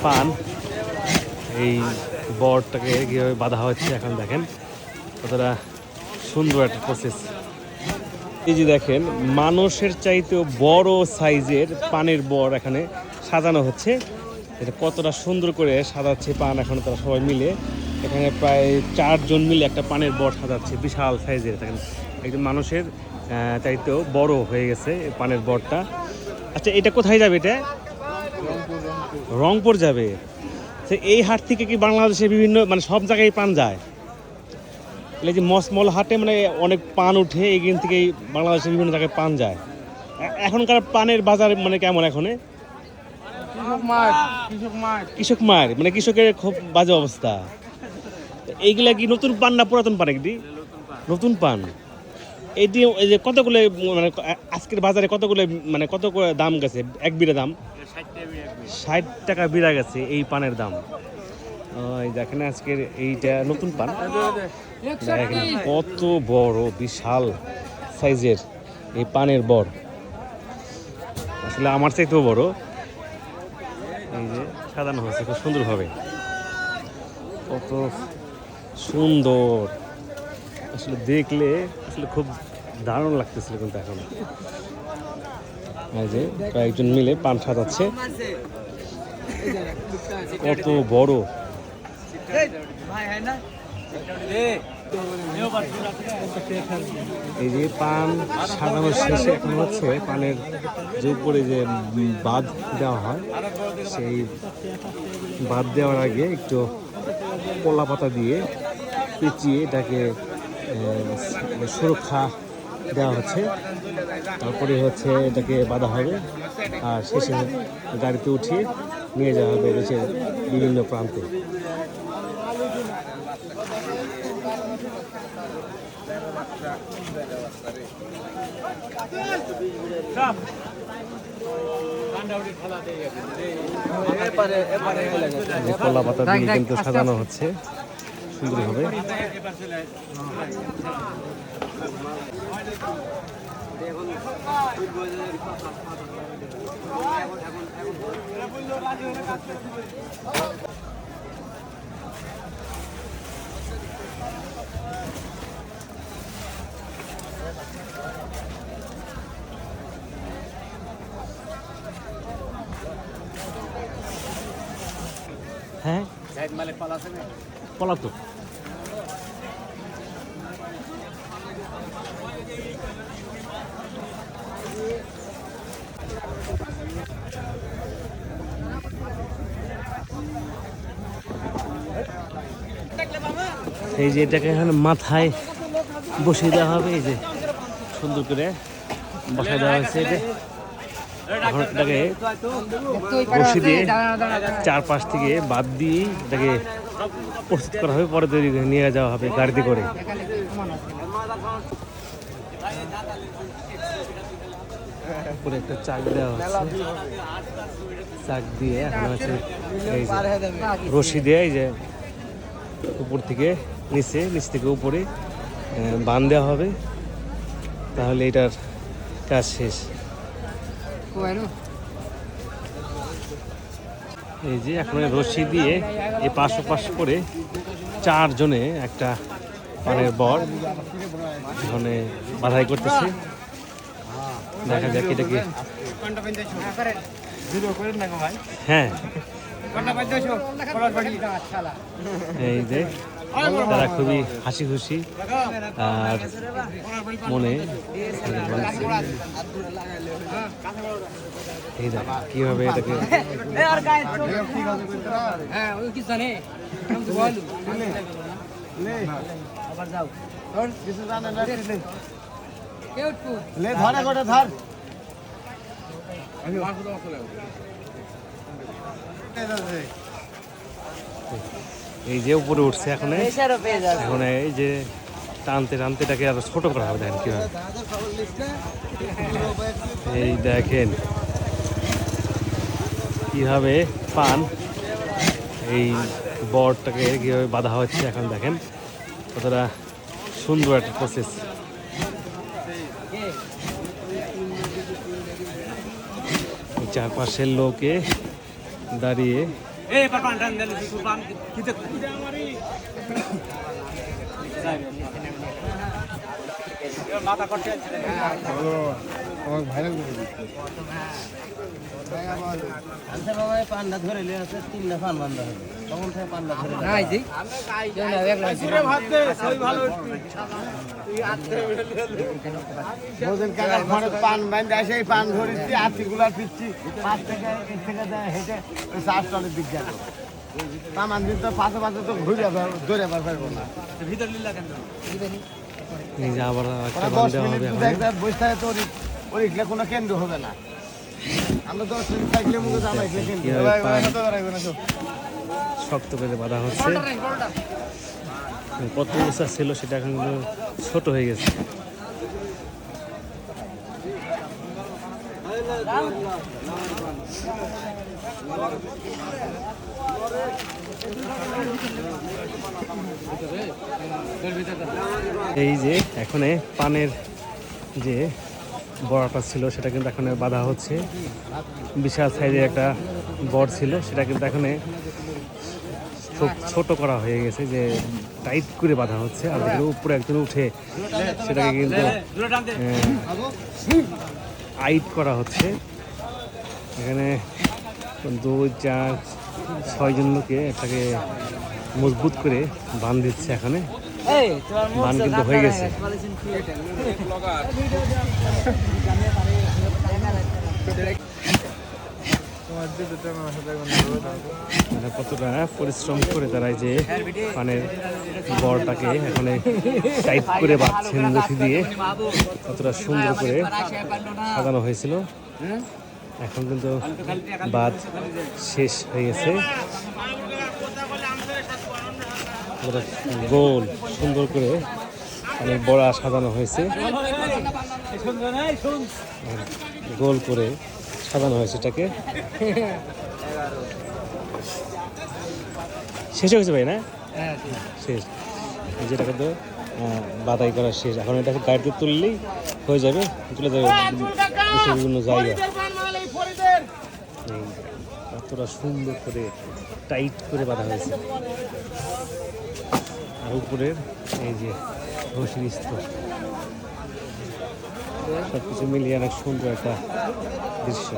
পান এই বরটাকে কীভাবে বাঁধা হচ্ছে এখন দেখেন কতটা সুন্দর একটা প্রসেস। এই যে দেখেন মানুষের চাইতেও বড় সাইজের পানের বর এখানে সাজানো হচ্ছে। এটা কতটা সুন্দর করে সাজাচ্ছে পান এখন তারা সবাই মিলে। এখানে প্রায় 4 জন মিলে একটা পানের বর সাজাচ্ছে, বিশাল সাইজের। দেখেন একদম মানুষের চাইতেও বড় হয়ে গেছে এই পানের বরটা। আচ্ছা এটা কোথায় যাবে? এটা রংপুর যাবে। এই হাট থেকে কি বাংলাদেশে বিভিন্ন মানে সব জায়গায় পান যায়? এই যে মসমল হাটে মানে অনেক পান উঠে এইখান থেকেই বাংলাদেশের বিভিন্ন জায়গায় পান যায়। এখনকার পানের বাজার মানে কেমন? এখন কৃষক মার মানে কৃষকের খুব বাজে অবস্থা। এইগুলা কি নতুন পান না পুরাতন পান? একটি নতুন পান। এইটি এই যে কতগুলো মানে আজকের বাজারে কতগুলো মানে কত করে দাম গেছে? এক বিড়া দাম 60 টাকা বিড়া গেছে এই পানের দাম। এই দেখেন আজকের এইটা নতুন পান। দেখেন কত বড় বিশাল সাইজের এই পানের বর, আসলে আমার চাইতেও বড়। এই যে সাজানো হয়েছে খুব সুন্দরভাবে, কত সুন্দর আসলে দেখলে আসলে খুব দারুণ লাগতেছিল। কিন্তু এখন এই যে কয়েকজন মিলে পান সাজাচ্ছে, কত বড়। এই যে পান সাজানোর শেষে এখন হচ্ছে পানের যে উপরে যে বাঁধ দেওয়া হয়, সেই বাঁধ দেওয়ার আগে একটু কলা পাতা দিয়ে পেঁচিয়ে এটাকে সুরক্ষা দেওয়া হচ্ছে। তারপরে হচ্ছে এটাকে বাঁধা হবে আর শেষে গাড়িতে উঠিয়ে নিয়ে যাওয়া হবে দেশের বিভিন্ন প্রান্তে। কলা পাতা দিয়ে কিন্তু সাজানো হচ্ছে সুন্দরভাবে। হ্যাঁ পলাতক। এই যে এটাকে এখানে মাথায় বসিয়ে দেওয়া হবে। এই যে সুন্দর করে বসায় দেওয়া হয়েছে। এটা এখন এটাকে বসিয়ে দিয়ে চারপাশ থেকে বাদ দিয়ে এটাকে প্রস্তুত করা হবে, পরে তৈরি করে নিয়ে যাওয়া হবে গাড়িতে করে। উপরে একটা চাক দেওয়া হচ্ছে, চাক দিয়ে এখন হচ্ছে এই রশি দিয়ে এই যে উপর থেকে নিচ থেকে উপরে বাঁধ দেওয়া হবে, তাহলে এটার কাজ শেষ। এই যে এখন রশি দিয়ে এই পাশ করে 4 জনে একটা পানের বর এখানে বাধাই করতেছে। দেখা যাক এটাকে। হ্যাঁ এই যে তারা খুবই হাসি খুশি আর মনে এই দেখ কিভাবে এটাকে এই যে উপরে উঠছে এখন এই যে টানতে এটাকে আরো ছোট করা হবে। দেখেন কিভাবে, এই দেখেন কিভাবে পান এই বরটাকে কিভাবে বাঁধা হচ্ছে এখন দেখেন কতটা সুন্দর একটা প্রসেস। চারপাশের লোকে দাঁড়িয়ে পান্ডা ধরে আছে 3টা ফান বান্ধা হবে তখন থেকে পান্ডা ধরে পান বান্ধা আসে পান ধরেছি আতিগুলা পিচ্ছি 5 থেকে 1 থেকে হেঁটে চার টনের দিক যাবো তামান দিন তো পাশে পাশে তো ঘুরে ধরে পারবো না ভিতর লীলা কেন এই যে আবার একটা 10 মিনিট বসে থাকে তো ওর এগুলো কোনো কেন্দ্র হবে না আমরা 10 মিনিট থাকলে মুখে জামাই কেন্দ্র শক্ত করে বাঁধা হচ্ছে কত উঁচা ছিল সেটা এখন কিন্তু ছোট হয়ে গেছে এই যে এখানে পানের যে বড়াটা ছিল সেটা কিন্তু এখন বাঁধা হচ্ছে বিশাল সাইজের একটা বড় ছিল সেটা কিন্তু এখন খুব ছোট করা হয়ে গেছে যে টাইট করে বাঁধা হচ্ছে আর উপরে একজন উঠে সেটাকে কিন্তু আইট করা হচ্ছে এখানে 2 4 6 জন লোকে এটাকে মজবুত করে বাঁধ দিচ্ছে এখানে বান কিন্তু হয়ে গেছে কতটা পরিশ্রম করে তারা যে পানের বড়টাকে এখানে টাইট করে বাঁধছেন রশি দিয়ে কতটা সুন্দর করে সাজানো হয়েছিল এখন কিন্তু বাঁধ শেষ হয়ে গেছে গোল সুন্দর করে অনেক বড়া সাজানো হয়েছে গোল করে সাজানো হয়েছে এটাকে শেষ হয়ে গেছে ভাই না শেষ যেটা কিন্তু বাদাই করা শেষ এখন এটা গাড়িতে তুললেই হয়ে যাবে তুলে যাবে বিভিন্ন জায়গা কতটা সুন্দর করে টাইট করে বাঁধা হয়েছে আর উপরের এই যে রশির স্তর সব কিছু মিলিয়ে অনেক সুন্দর একটা দৃশ্য